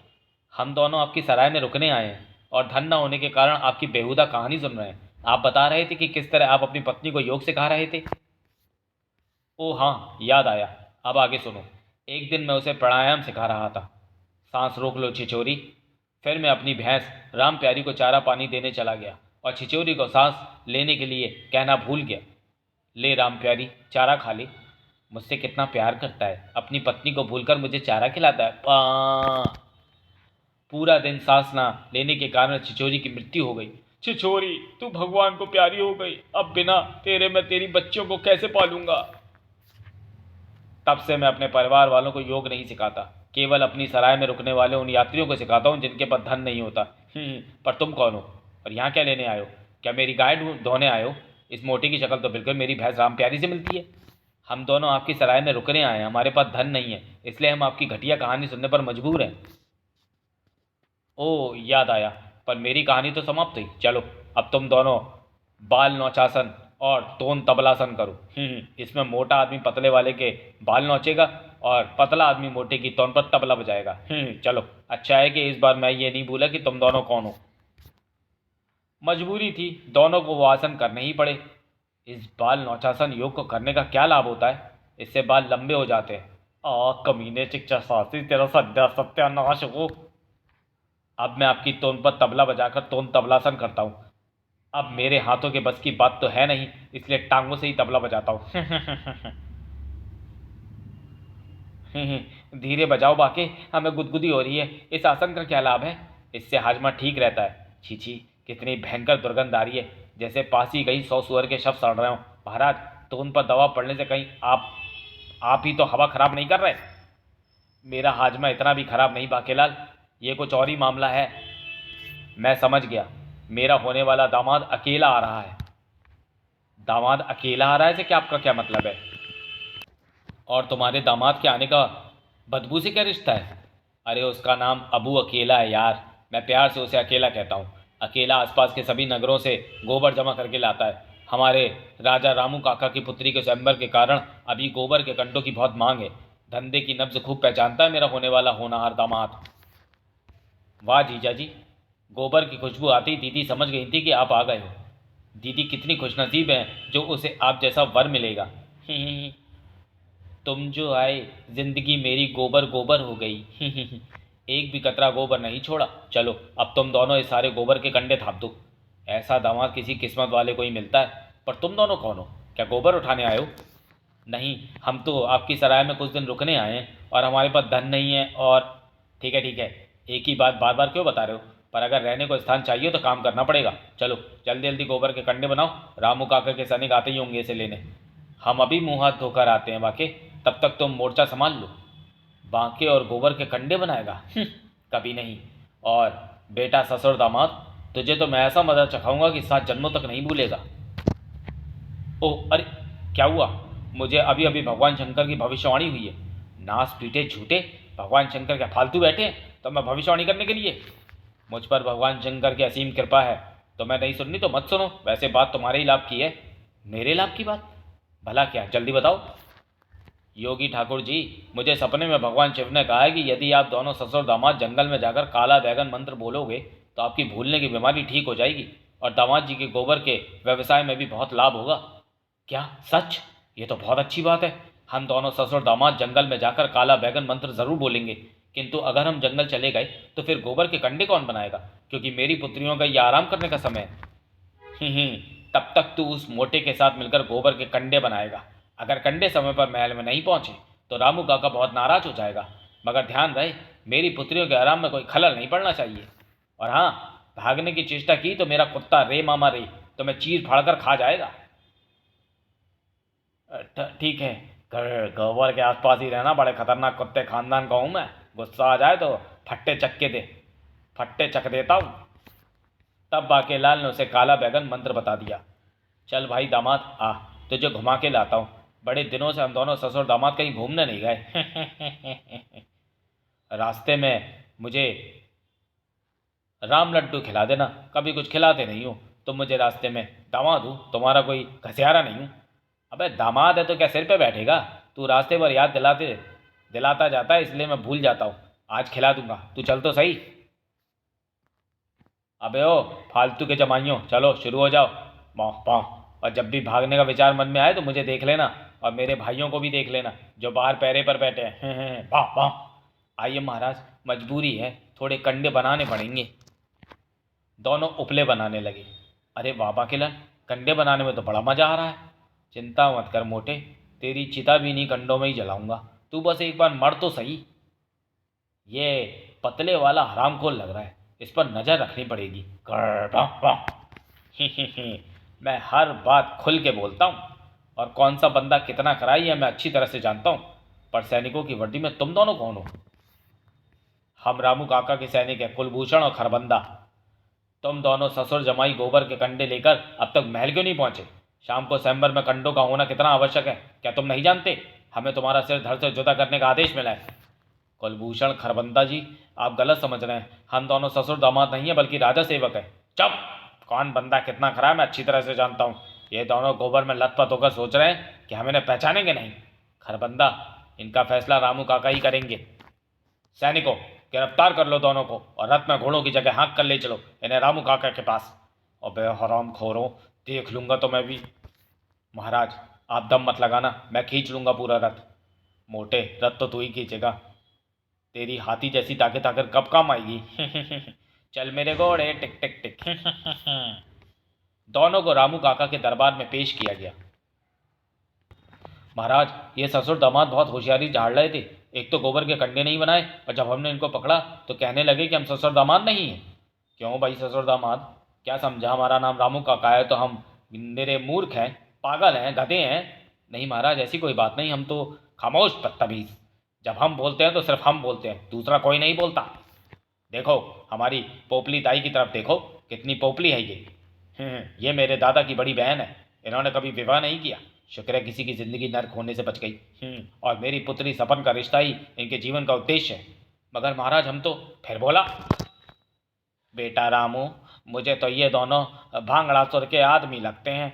हम दोनों आपकी सराय में रुकने आए हैं और धन न होने के कारण आपकी बेहुदा कहानी सुन रहे हैं। आप बता रहे थे कि किस तरह आप अपनी पत्नी को योग सिखा रहे थे। ओह हाँ, याद आया। अब आगे सुनो। एक दिन मैं उसे प्राणायाम सिखा रहा था। सांस रोक लो छिचोरी। फिर मैं अपनी भैंस राम प्यारी को चारा पानी देने चला गया और छिचोरी को सांस लेने के लिए कहना भूल गया। ले राम प्यारी, चारा खा ले। मुझसे कितना प्यार करता है, अपनी पत्नी को भूलकर मुझे चारा खिलाता है। पूरा दिन सांस ना लेने के कारण छिचोरी की मृत्यु हो गई। छिछोरी, तू भगवान को प्यारी हो गई। अब बिना तेरे मैं तेरी बच्चियों को कैसे पालूंगा। तब से मैं अपने परिवार वालों को योग नहीं सिखाता, केवल अपनी सराय में रुकने वाले उन यात्रियों को सिखाता हूँ जिनके पास धन नहीं होता। पर तुम कौन हो और यहाँ क्या लेने आए हो? क्या मेरी गाय धोने आए हो? इस मोटी की शक्ल तो बिल्कुल मेरी भैंस राम प्यारी से मिलती है। हम दोनों आपकी सराय में रुकने आए हैं, हमारे पास धन नहीं है, इसलिए हम आपकी घटिया कहानी सुनने पर मजबूर हैं। ओह, याद आया। पर मेरी कहानी तो समाप्त हुई। चलो, अब तुम दोनों बाल नौचासन और तोन तबलासन करो। इसमें मोटा आदमी पतले वाले के बाल नोचेगा और पतला आदमी मोटे की तोन पर तबला बजाएगा। चलो, अच्छा है कि इस बार मैं ये नहीं भूला कि तुम दोनों कौन हो। मजबूरी थी, दोनों को वो आसन करने ही पड़े। इस बाल नौचासन योग को करने का क्या लाभ होता है? इससे बाल लंबे हो जाते हैं। कमीने शिक्षा शास्त्री, तेरा सत्यानाश हो। अब मैं आपकी तोन पर तबला बजाकर तोन तबलासन करता हूँ। अब मेरे हाथों के बस की बात तो है नहीं, इसलिए टांगों से ही तबला बजाता हूँ। धीरे बजाओ बाके, हमें गुदगुदी हो रही है। इस आसन का क्या लाभ है? इससे हाजमा ठीक रहता है। छी, कितनी भयंकर दुर्गंध आ रही है, जैसे पास ही कहीं 100 सुअर के शव सड़ रहे हो। महाराज, तो उन पर दवा पड़ने से कहीं आप ही तो हवा खराब नहीं कर रहे? मेरा हाजमा इतना भी खराब नहीं बाकेलाल, ये कुछ और ही मामला है। मैं समझ गया। मेरा होने वाला दामाद अकेला आ रहा है। दामाद अकेला आ रहा है से क्या, आपका क्या मतलब है? और तुम्हारे दामाद के आने का बदबू से क्या रिश्ता है? अरे, उसका नाम अबू अकेला है यार। मैं प्यार से उसे अकेला कहता हूँ। अकेला आसपास के सभी नगरों से गोबर जमा करके लाता है। हमारे राजा रामू काका की पुत्री के स्वयंवर के कारण अभी गोबर के कंडों की बहुत मांग है। धंधे की नब्ज खूब पहचानता है मेरा होने वाला होनहार दामाद। वाह जीजा जी, गोबर की खुशबू आती ही दीदी समझ गई थी कि आप आ गए हो। दीदी कितनी खुशनसीब हैं जो उसे आप जैसा वर मिलेगा। तुम जो आए जिंदगी मेरी गोबर गोबर हो गई। एक भी कतरा गोबर नहीं छोड़ा। चलो अब तुम दोनों इस सारे गोबर के कंडे थाप दो। ऐसा दामाद किसी किस्मत वाले को ही मिलता है। पर तुम दोनों कौन हो? क्या गोबर उठाने आए हो? नहीं, हम तो आपकी सराय में कुछ दिन रुकने आए हैं और हमारे पास धन नहीं है। और ठीक है, एक ही बात बार बार क्यों बता रहे हो? पर अगर रहने को स्थान चाहिए तो काम करना पड़ेगा। चलो जल्दी जल्दी गोबर के कंडे बनाओ। रामू काका के सैनिक आते ही होंगे इसे लेने। हम अभी मुंह हाथ धोकर आते हैं बाके, तब तक तुम मोर्चा संभाल लो। बांके और गोबर के कंडे बनाएगा? कभी नहीं। और बेटा ससुर दामाद, तुझे तो मैं ऐसा मजा चखाऊंगा कि 7 जन्मों तक नहीं भूलेगा। ओह अरे, क्या हुआ? मुझे अभी अभी भगवान शंकर की भविष्यवाणी हुई है। नास पीटे झूठे, भगवान शंकर क्या फालतू बैठे हैं तो मैं भविष्यवाणी करने के लिए? मुझ पर भगवान शंकर की असीम कृपा है। तो मैं नहीं सुननी तो मत सुनो। वैसे बात तुम्हारे ही लाभ की है। मेरे लाभ की बात? भला क्या, जल्दी बताओ। योगी ठाकुर जी, मुझे सपने में भगवान शिव ने कहा है कि यदि आप दोनों ससुर दामाद जंगल में जाकर काला बैगन मंत्र बोलोगे तो आपकी भूलने की बीमारी ठीक हो जाएगी और दामाद जी के गोबर के व्यवसाय में भी बहुत लाभ होगा। क्या सच? ये तो बहुत अच्छी बात है। हम दोनों ससुर दामाद जंगल में जाकर काला बैगन मंत्र जरूर बोलेंगे। किंतु अगर हम जंगल चले गए तो फिर गोबर के कंडे कौन बनाएगा? क्योंकि मेरी पुत्रियों का यह आराम करने का समय है। तब तक तू उस मोटे के साथ मिलकर गोबर के कंडे बनाएगा। अगर कंडे समय पर महल में नहीं पहुंचे तो रामू काका बहुत नाराज हो जाएगा। मगर ध्यान रहे, मेरी पुत्रियों के आराम में कोई खलल नहीं पड़ना चाहिए। और हाँ, भागने की चेष्टा की तो मेरा कुत्ता रे मामा रे तो मैं चीर फाड़ कर खा जाएगा। ठीक है, गोबर के आसपास ही रहना। बड़े खतरनाक कुत्ते खानदान का हूँ मैं। गुस्सा आ जाए तो फट्टे चक देता हूँ। तब बाकेलाल ने उसे काला बैगन मंत्र बता दिया। चल भाई दामाद आ, तुझे घुमा के लाता हूँ। बड़े दिनों से हम दोनों ससुर दामाद कहीं घूमने नहीं गए। रास्ते में मुझे राम लड्डू खिला देना। कभी कुछ खिलाते नहीं हो तुम मुझे रास्ते में। दामाद हूँ, तुम्हारा कोई घसियारा नहीं हूँ। अबे दामाद है तो क्या सिर पे बैठेगा? तू रास्ते पर याद दिलाता जाता है, इसलिए मैं भूल जाता हूँ। आज खिला दूंगा, तू चल तो सही। अबे ओ फालतू के जमाइयों, चलो शुरू हो जाओ। पाँव पाँव। और जब भी भागने का विचार मन में आए तो मुझे देख लेना और मेरे भाइयों को भी देख लेना जो बाहर पैरे पर बैठे हैं। पाँव पाँव। आइए महाराज, मजबूरी है, थोड़े कंडे बनाने पड़ेंगे। दोनों उपले बनाने लगे। अरे वाह बाकीलाल, कंडे बनाने में तो बड़ा मजा आ रहा है। चिंता मत कर मोटे, तेरी चिता भी नहीं कंडों में ही जलाऊंगा। तू बस एक बार मर तो सही। ये पतले वाला हरामखोर लग रहा है, इस पर नजर रखनी पड़ेगी। मैं हर बात खुल के बोलता हूँ और कौन सा बंदा कितना कराई है मैं अच्छी तरह से जानता हूँ। पर सैनिकों की वर्दी में तुम दोनों कौन हो? हम रामू काका के सैनिक हैं, कुलभूषण और खरबंदा। तुम दोनों ससुर जमाई गोबर के कंडे लेकर अब तक महल क्यों नहीं पहुंचे? शाम को स्वयंवर में कंडों का होना कितना आवश्यक है, क्या तुम नहीं जानते? हमें तुम्हारा सिर धड़ से जुदा करने का आदेश मिला है। कुलभूषण खरबंदा जी, आप गलत समझ रहे हैं। हम दोनों ससुर दामाद नहीं है बल्कि राजा सेवक है। चुप! कौन बंदा कितना खरा है मैं अच्छी तरह से जानता हूँ। ये दोनों गोबर में लथपथ होकर सोच रहे हैं कि हम इन्हें पहचानेंगे नहीं। खरबंदा, इनका फैसला रामू काका ही करेंगे। सैनिकों, गिरफ्तार कर लो दोनों को और रथ में घोड़ों की जगह हाँक कर ले चलो इन्हें रामू काका के पास। अबे हराम खोरों, देख लूंगा तो मैं भी। महाराज आप दम मत लगाना, मैं खींच लूंगा पूरा रथ। मोटे, रथ तो तू ही खींचेगा। तेरी हाथी जैसी ताकत आकर कब काम आएगी? चल मेरे घोड़े, टिक टिक टिक। दोनों को रामू काका के दरबार में पेश किया गया। महाराज, ये ससुर दामाद बहुत होशियारी झाड़ रहे थे। एक तो गोबर के कंडे नहीं बनाए और जब हमने इनको पकड़ा तो कहने लगे कि हम ससुर दामाद नहीं हैं। क्यों भाई ससुर दामाद, क्या समझा हमारा नाम रामू काका है तो हम मेरे मूर्ख हैं, पागल हैं, गधे हैं? नहीं महाराज, ऐसी कोई बात नहीं। हम तो खामोश बदतमीज। जब हम बोलते हैं तो सिर्फ हम बोलते हैं, दूसरा कोई नहीं बोलता। देखो हमारी पोपली ताई की तरफ देखो, कितनी पोपली है ये। ये मेरे दादा की बड़ी बहन है। इन्होंने कभी विवाह नहीं किया। शुक्र है किसी की जिंदगी नर्क होने से बच गई। और मेरी पुत्री सपन का रिश्ता ही इनके जीवन का उद्देश्य है। मगर महाराज हम तो, फिर बोला। बेटा रामू, मुझे तो ये दोनों भांगड़ासुर के आदमी लगते हैं।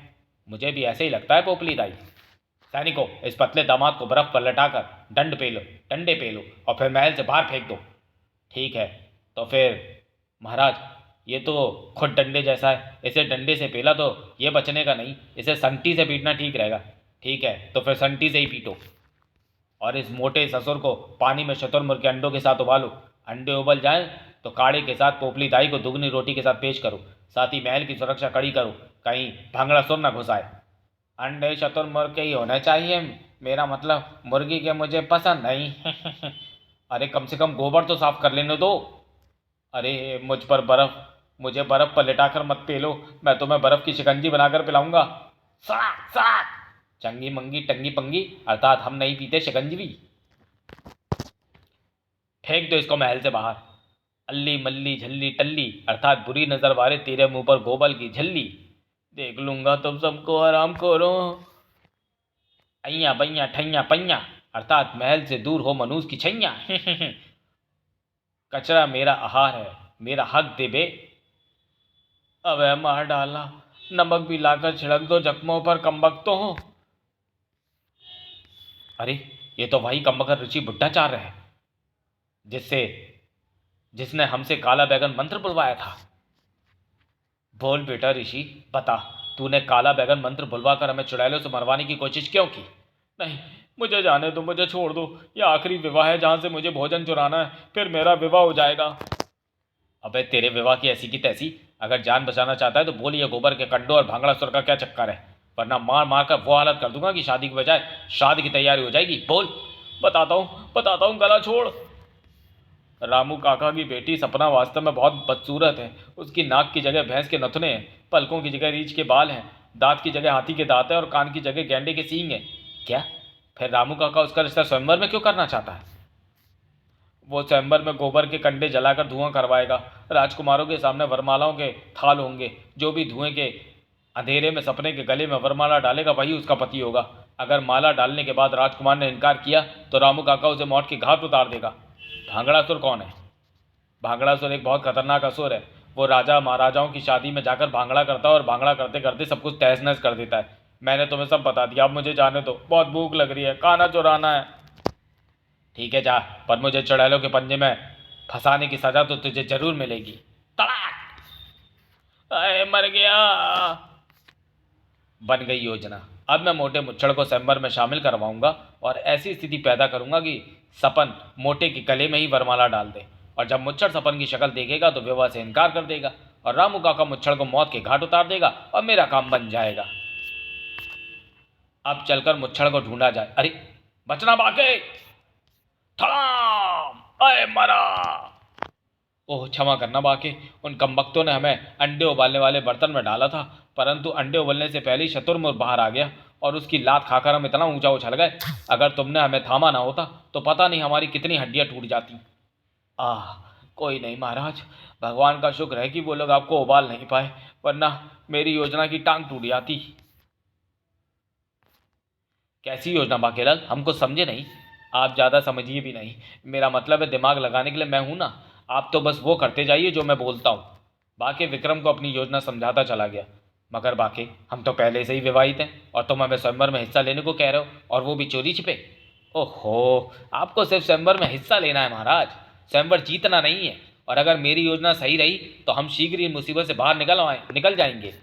मुझे भी ऐसे ही लगता है पोपली दाई। सैनिकों, इस पतले दामाद को बर्फ पर लटाकर डंडे पे लो और फिर महल से बाहर फेंक दो। ठीक है, तो फिर महाराज, ये तो खुद डंडे जैसा है, इसे डंडे से पेला तो ये बचने का नहीं, इसे संटी से पीटना ठीक रहेगा। ठीक है, तो फिर संटी से ही पीटो और इस मोटे ससुर को पानी में शुतुरमुर्ग के अंडों के साथ उबालो। अंडे उबल जाएं तो काढ़े के साथ पोपली दाई को दुगनी रोटी के साथ पेश करो। साथ ही महल की सुरक्षा कड़ी करो, कहीं भांगड़ा सुर न घुसाए। अंडे शुतुरमुर्ग के ही होने चाहिए, मेरा मतलब मुर्गी के मुझे पसंद नहीं। अरे कम से कम गोबर तो साफ कर लेने दो। अरे मुझे बर्फ पर लिटाकर मत पेलो, मैं तुम्हें बर्फ की शिकंजी बनाकर पिलाऊंगा। साक साक, चंगी मंगी टंगी पंगी, अर्थात हम नहीं पीते शिकंजी। फेंक दो इसको महल से बाहर। अल्ली मल्ली झल्ली टल्ली, अर्थात बुरी नजर वाले तेरे मुंह पर गोबल की झल्ली। देख लूंगा तुम सबको आराम करो। अय्या बय्या ठैया पैया, अर्थात महल से दूर हो मनूस की छैया। कचरा मेरा आहार है, मेरा हक दे बे। अबे मार डाला, नमक भी लाकर छिड़क दो जख्मों पर, कमबख्त तो हो। अरे ये तो वही कमबख्त ऋषि बुड्ढाचार्य है जिससे जिसने हमसे काला बैगन मंत्र बुलवाया था। बोल बेटा ऋषि, बता, तूने काला बैगन मंत्र बुलवा कर हमें चुड़ैलों से मरवाने की कोशिश क्यों की? नहीं, मुझे जाने दो, मुझे छोड़ दो। यह आखिरी विवाह है जहां से मुझे भोजन चुराना है, फिर मेरा विवाह हो जाएगा। अबे तेरे विवाह की ऐसी की तैसी, अगर जान बचाना चाहता है तो बोल, ये गोबर के कंडों और भांगड़ासुर का क्या चक्कर है, वरना मार मार कर वो हालत कर दूंगा कि शादी की बजाय शादी की तैयारी हो जाएगी। बोल। बताता हूँ, गला छोड़। रामू काका की बेटी सपना वास्तव में बहुत बदसूरत है। उसकी नाक की जगह भैंस के नथुने हैं, पलकों की जगह रीछ के बाल हैं, दांत की जगह हाथी के दांत है और कान की जगह गैंडे के सींग हैं। क्या? फिर रामू काका उसका रिश्ता स्वयंवर में क्यों करना चाहता है? वो स्वयंवर में गोबर के कंडे जलाकर धुआं करवाएगा। राजकुमारों के सामने वरमालाओं के थाल होंगे। जो भी धुएं के अंधेरे में सपने के गले में वरमाला डालेगा वही उसका पति होगा। अगर माला डालने के बाद राजकुमार ने इनकार किया तो रामू काका उसे मौत की घाट उतार देगा। भांगड़ासुर कौन है? भांगड़ासुर एक बहुत खतरनाक असुर है। वो राजा महाराजाओं की शादी में जाकर भांगड़ा करता है और भांगड़ा करते करते सब कुछ तहस नहस कर देता है। मैंने तुम्हें सब बता दिया, अब मुझे जाने दो, बहुत भूख लग रही है, खाना चुराना है। ठीक है जा, पर मुझे चुड़ैलों के पंजे में फंसाने की सजा तो तुझे जरूर मिलेगी। तड़ाक! अरे मर गया। बन गई योजना। अब मैं मोटे मुच्छड़ को स्वयंवर में शामिल करवाऊंगा और ऐसी स्थिति पैदा करूंगा कि सपन मोटे के गले में ही वरमाला डाल दे, और जब मुच्छड़ सपन की शक्ल देखेगा तो विवाह से इनकार कर देगा और रामू काका मुच्छड़ को मौत के घाट उतार देगा और मेरा काम बन जाएगा। अब चलकर मुच्छड़ को ढूंढा जाए। अरे बचना बाके। थड़ाम! अरे मरा। ओह क्षमा करना बाके, उन कमबख्तों ने हमें अंडे उबालने वाले बर्तन में डाला था, परंतु अंडे उबलने से पहले ही शुतुरमुर्ग बाहर आ गया और उसकी लात खाकर हम इतना ऊंचा उछल गए। अगर तुमने हमें थामा ना होता तो पता नहीं हमारी कितनी हड्डियां टूट जाती। आह, कोई नहीं महाराज, भगवान का शुक्र है कि वो लोग आपको उबाल नहीं पाए, वरना मेरी योजना की टांग टूट जाती। कैसी योजना बाकेलाल, हमको समझे नहीं। आप ज़्यादा समझिए भी नहीं, मेरा मतलब है दिमाग लगाने के लिए मैं हूं ना। आप तो बस वो करते जाइए जो मैं बोलता हूँ। बाके विक्रम को अपनी योजना समझाता चला गया। मगर बाके, हम तो पहले से ही विवाहित हैं और तुम हमें स्वयंवर में हिस्सा लेने को कह रहे हो, और वो भी चोरी छिपे। ओहो, आपको सिर्फ स्वयंवर में हिस्सा लेना है महाराज, स्वयंवर जीतना नहीं है। और अगर मेरी योजना सही रही तो हम शीघ्र ही मुसीबत से बाहर निकल जाएंगे।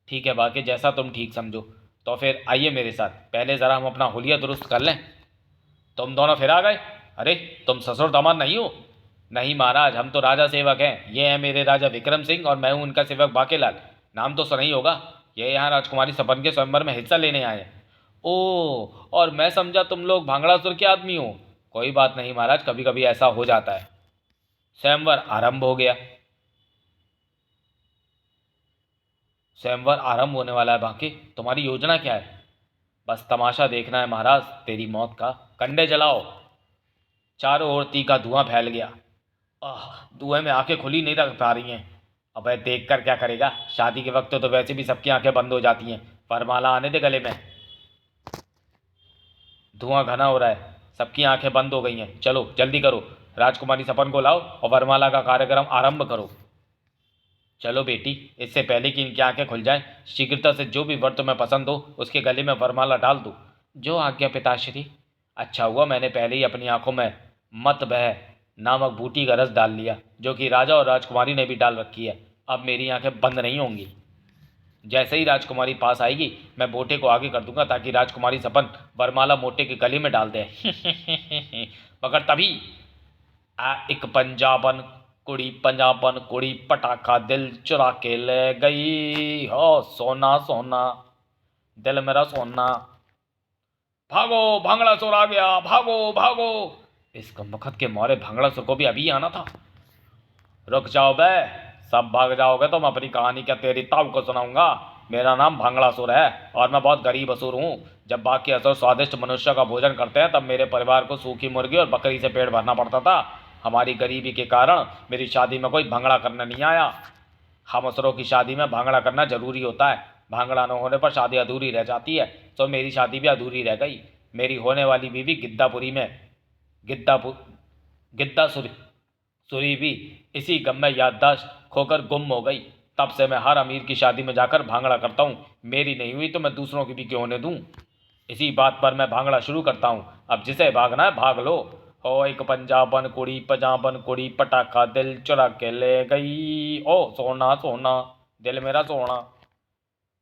ठीक है बाकी, जैसा तुम ठीक समझो। तो फिर आइए मेरे साथ, पहले ज़रा हम अपना हुलिया दुरुस्त कर लें। तुम दोनों फिर आ गए? अरे तुम ससुर दामाद नहीं हो? नहीं महाराज, हम तो राजा सेवक हैं। ये हैं मेरे राजा विक्रम सिंह और मैं हूं उनका सेवक बाकेलाल। नाम तो सुना ही होगा। ये यहाँ राजकुमारी सपन के स्वयंवर में हिस्सा लेने आए हैं। ओह, और मैं समझा तुम लोग भांगड़ासुर के आदमी हो। कोई बात नहीं महाराज, कभी कभी ऐसा हो जाता है। स्वयंवर आरंभ हो गया। स्वयंवर आरंभ होने वाला है बाकी, तुम्हारी योजना क्या है? बस तमाशा देखना है महाराज, तेरी मौत का। कंडे जलाओ। चारों ओर तीखा का धुआं फैल गया। आह, धुएं में आंखें खुली नहीं रख पा रही हैं। अबे देख कर क्या करेगा, शादी के वक्त तो वैसे भी सबकी आंखें बंद हो जाती हैं। वरमाला आने दे गले में। धुआं घना हो रहा है, सबकी आंखें बंद हो गई हैं। चलो जल्दी करो, राजकुमारी सपन को लाओ और वरमाला का कार्यक्रम आरंभ करो। चलो बेटी, इससे पहले कि इनकी आंखें खुल जाएं, शीघ्रता से जो भी वर तुम्हें पसंद हो उसके गले में वरमाला डाल दो। जो आज्ञा पिताश्री। अच्छा हुआ मैंने पहले ही अपनी आंखों में मत बह नामक बूटी का रस डाल लिया, जो कि राजा और राजकुमारी ने भी डाल रखी है। अब मेरी आंखें बंद नहीं होंगी। जैसे ही राजकुमारी पास आएगी मैं बोटे को आगे कर दूंगा ताकि राजकुमारी सपन वरमाला मोटे के गले में डाल दे। मगर तभी एक पंजाबन कुड़ी पटाखा दिल चुरा के ले गई हो, सोना सोना दिल मेरा सोना। भागो, भांगड़ा चोर आ गया, भागो भागो। इस कमबख्त के मारे भांगड़ा चोर को भी अभी आना था। रुक जाओ बे, सब भाग जाओगे तो मैं अपनी कहानी क्या तेरी ताऊ को सुनाऊंगा। मेरा नाम भांगड़ासुर है और मैं बहुत गरीब असुर हूँ। जब बाकी असुर स्वादिष्ट मनुष्य का भोजन करते हैं तब मेरे परिवार को सूखी मुर्गी और बकरी से पेट भरना पड़ता था। हमारी गरीबी के कारण मेरी शादी में कोई भांगड़ा करने नहीं आया। हम असुरों की शादी में भांगड़ा करना जरूरी होता है। भांगड़ा न होने पर शादी अधूरी रह जाती है, तो मेरी शादी भी अधूरी रह गई। मेरी होने वाली बीवी गिद्दापुरी में गिद्दापुर गिद्दासुरी सुरी भी इसी गम में याददाश्त खोकर गुम हो गई। तब से मैं हर अमीर की शादी में जाकर भांगड़ा करता हूँ। मेरी नहीं हुई तो मैं दूसरों की भी क्यों होने दूँ। इसी बात पर मैं भांगड़ा शुरू करता हूँ। अब जिसे भागना है भाग लो। हो एक पंजाबन कुड़ी पटाखा दिल चुरा के ले गई, ओ सोना सोना दिल मेरा सोना।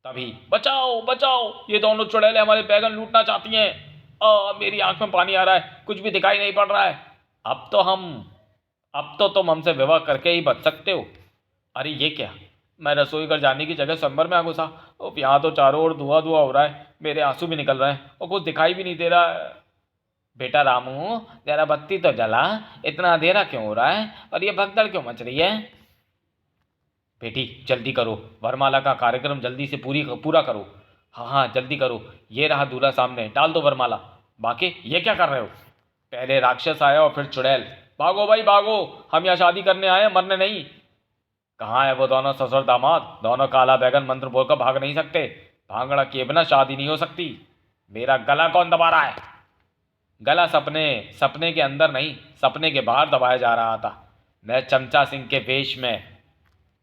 तभी बचाओ बचाओ, ये दोनों चुड़ैलें हमारे बैगन लूटना चाहती हैं। मेरी आंख में पानी आ रहा है, कुछ भी दिखाई नहीं पड़ रहा है। अब तो तुम हमसे विवाह करके ही बच सकते हो। अरे ये क्या, मैं रसोई घर जाने की जगह स्वयंवर में आ घुसा। यहाँ तो चारों ओर धुआं धुआं हो रहा है, मेरे आंसू भी निकल रहे हैं और कुछ दिखाई भी नहीं दे रहा है। बेटा रामू, जरा बत्ती तो जला, इतना अंधेरा क्यों हो रहा है और ये भगदड़ क्यों मच रही है। बेटी जल्दी करो, वरमाला का कार्यक्रम जल्दी से पूरा करो। हाँ हाँ जल्दी करो, ये रहा दूल्हा सामने, डाल दो वरमाला। बाकी ये क्या कर रहे हो। पहले राक्षस आया और फिर चुड़ैल। भागो भाई भागो, हम यहाँ शादी करने आए हैं, मरने नहीं। कहाँ है वो दोनों ससुर दामाद। दोनों काला बैगन मंत्र बोलकर भाग नहीं सकते। भांगड़ा किए बिना शादी नहीं हो सकती। मेरा गला कौन दबा रहा है। गला सपने के अंदर नहीं, सपने के बाहर दबाया जा रहा था। मैं चमचा सिंह के वेश में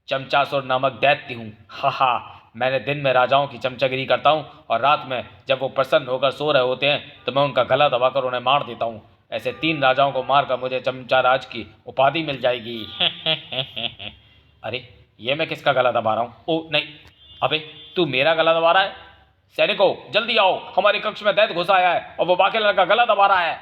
चमचासुर नामक दैत्य हूँ। हा, मैंने दिन में राजाओं की चमचागिरी करता हूँ और रात में जब वो प्रसन्न होकर सो रहे होते हैं तो मैं उनका गला दबाकर उन्हें मार देता हूँ। ऐसे 3 राजाओं को मारकर मुझे चमचा राज की उपाधि मिल जाएगी। अरे ये मैं किसका गला दबा रहा हूँ। ओ नहीं, अबे तू मेरा गला दबा रहा है। सैनिकों जल्दी आओ, हमारे कक्ष में दैत्य घुस आया है और वो बाकी लड़का गला दबा रहा है।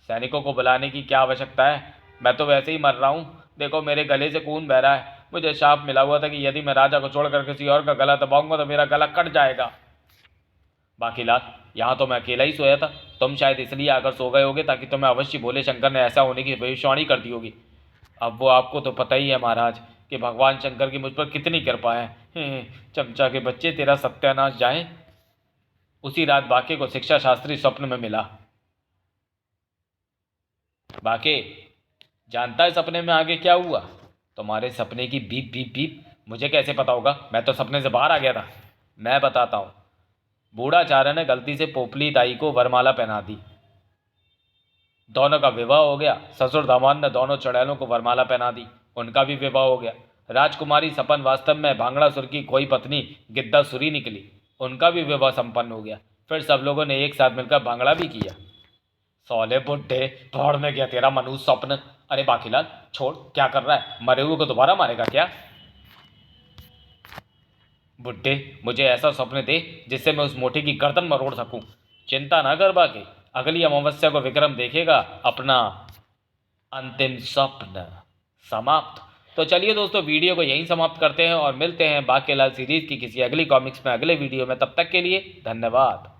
सैनिकों को बुलाने की क्या आवश्यकता है, मैं तो वैसे ही मर रहा हूँ। देखो मेरे गले से खून बह रहा है। मुझे शाप मिला हुआ था कि यदि मैं राजा को छोड़कर किसी और का गला दबाऊंगा तो मेरा गला कट जाएगा। बाकीलाल, यहाँ तो मैं अकेला ही सोया था। तुम शायद इसलिए आकर सो गए होगे ताकि तुम्हें अवश्य भोले शंकर ने ऐसा होने की भविष्यवाणी कर दी होगी। अब वो आपको तो पता ही है महाराज कि भगवान शंकर की मुझ पर कितनी कृपा है। चमचा के बच्चे, तेरा सत्यानाश जाए। उसी रात बाके को शिक्षा शास्त्री स्वप्न में मिला। बाके, जानता है सपने में आगे क्या हुआ। तुम्हारे सपने की बीप बीप बीप मुझे कैसे पता होगा, मैं तो सपने से बाहर आ गया था। मैं बताता हूँ। बूढ़ाचार्य ने गलती से पोपली दाई को वरमाला पहना दी। दोनों का विवाह हो गया। ससुर दामाद ने दोनों चुड़ैलों को वरमाला पहना दी, उनका भी विवाह हो गया। राजकुमारी सपन वास्तव में भांगड़ासुर की कोई पत्नी गिद्दासुरी निकली, उनका भी विवाह संपन्न हो गया। फिर सब लोगों ने एक साथ मिलकर भांगड़ा भी किया। सौले बुड्ढे, भाड़ में गया तेरा मनुष्य स्वप्न। अरे बाकीलाल छोड़, क्या कर रहा है, मरे हुए को दोबारा मारेगा क्या। बुड्ढे, मुझे ऐसा स्वप्न दे जिससे मैं उस मोटे की गर्दन मरोड़ सकूं। चिंता ना कर बाकी, अगली अमावस्या को विक्रम देखेगा अपना अंतिम स्वप्न समाप्त। तो चलिए दोस्तों, वीडियो को यहीं समाप्त करते हैं और मिलते हैं बाकीलाल सीरीज की किसी अगली कॉमिक्स में अगले वीडियो में। तब तक के लिए धन्यवाद।